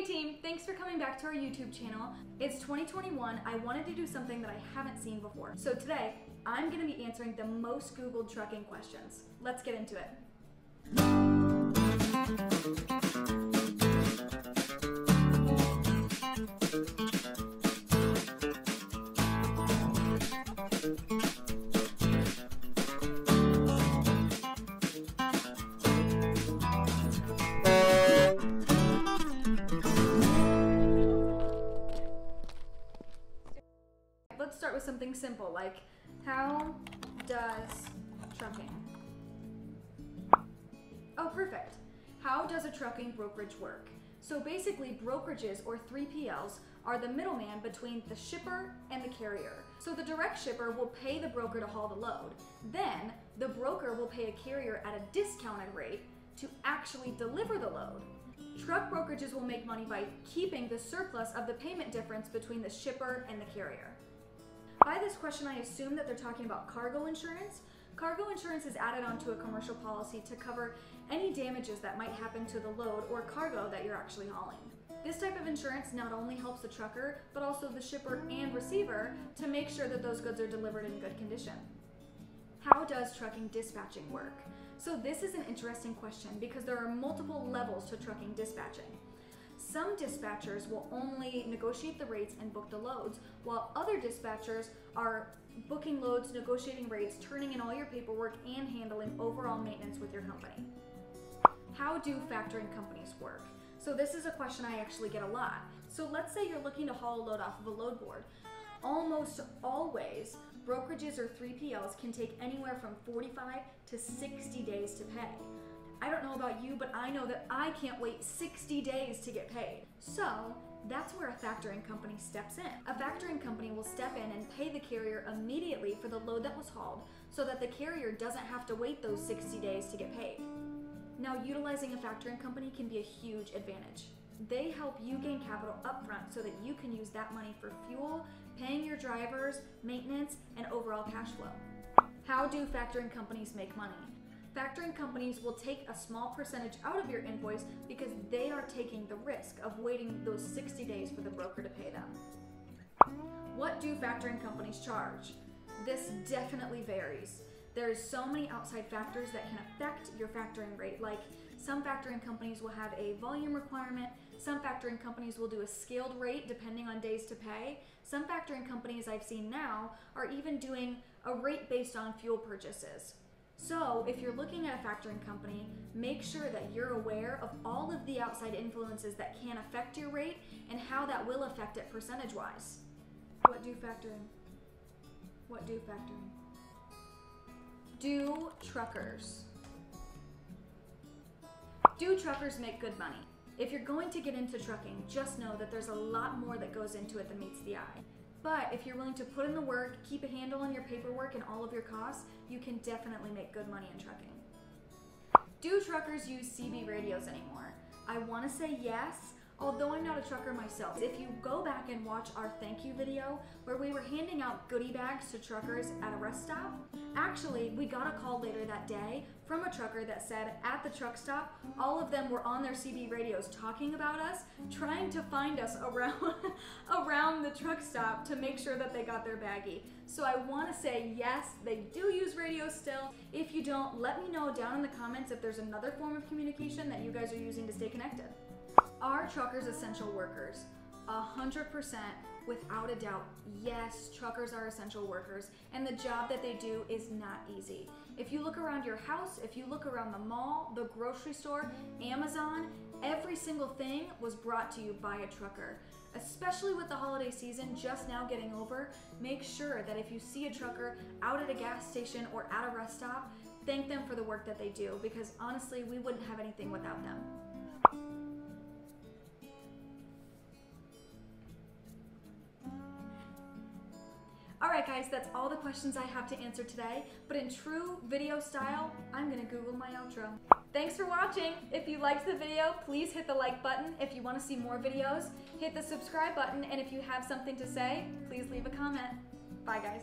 Hey team, thanks for coming back to our YouTube channel. It's 2021. I wanted to do something that I haven't seen before. So today, I'm going to be answering the most Googled trucking questions. Let's get into it. Let's start with something simple, like how does trucking? Oh, perfect. How does a trucking brokerage work? So basically, brokerages or 3PLs are the middleman between the shipper and the carrier. So the direct shipper will pay the broker to haul the load. Then the broker will pay a carrier at a discounted rate to actually deliver the load. Truck brokerages will make money by keeping the surplus of the payment difference between the shipper and the carrier. By this question, I assume that they're talking about cargo insurance. Cargo insurance is added onto a commercial policy to cover any damages that might happen to the load or cargo that you're actually hauling. This type of insurance not only helps the trucker, but also the shipper and receiver to make sure that those goods are delivered in good condition. How does trucking dispatching work? So this is an interesting question because there are multiple levels to trucking dispatching. Some dispatchers will only negotiate the rates and book the loads, while other dispatchers are booking loads, negotiating rates, turning in all your paperwork, and handling overall maintenance with your company. How do factoring companies work? So this is a question I actually get a lot. So let's say you're looking to haul a load off of a load board. Almost always, brokerages or 3PLs can take anywhere from 45 to 60 days to pay. I don't know about you, but I know that I can't wait 60 days to get paid. So that's where a factoring company steps in. A factoring company will step in and pay the carrier immediately for the load that was hauled so that the carrier doesn't have to wait those 60 days to get paid. Now, utilizing a factoring company can be a huge advantage. They help you gain capital upfront so that you can use that money for fuel, paying your drivers, maintenance, and overall cash flow. How do factoring companies make money? Factoring companies will take a small percentage out of your invoice because they are taking the risk of waiting those 60 days for the broker to pay them. What do factoring companies charge? This definitely varies. There's so many outside factors that can affect your factoring rate, like some factoring companies will have a volume requirement, some factoring companies will do a scaled rate depending on days to pay. Some factoring companies I've seen now are even doing a rate based on fuel purchases. So if you're looking at a factoring company, make sure that you're aware of all of the outside influences that can affect your rate and how that will affect it percentage-wise. What do factoring? What do factoring? Do truckers? Do truckers make good money? If you're going to get into trucking, just know that there's a lot more that goes into it than meets the eye. But if you're willing to put in the work, keep a handle on your paperwork and all of your costs, you can definitely make good money in trucking. Do truckers use CB radios anymore? I want to say yes, although I'm not a trucker myself. If you go back and watch our thank you video where we were handing out goodie bags to truckers at a rest stop, actually we got a call later that day from a trucker that said at the truck stop, all of them were on their CB radios talking about us, trying to find us around the truck stop to make sure that they got their baggie. So I want to say yes, they do use radios still. If you don't, let me know down in the comments if there's another form of communication that you guys are using to stay connected. Are truckers essential workers? 100%, without a doubt, yes, truckers are essential workers, and the job that they do is not easy. If you look around your house, if you look around the mall, the grocery store, Amazon, every single thing was brought to you by a trucker. Especially with the holiday season just now getting over, make sure that if you see a trucker out at a gas station or at a rest stop, thank them for the work that they do, because honestly, we wouldn't have anything without them. Alright guys, that's all the questions I have to answer today, but in true video style, I'm gonna Google my outro. Thanks for watching! If you liked the video, please hit the like button. If you want to see more videos, hit the subscribe button, and if you have something to say, please leave a comment. Bye guys.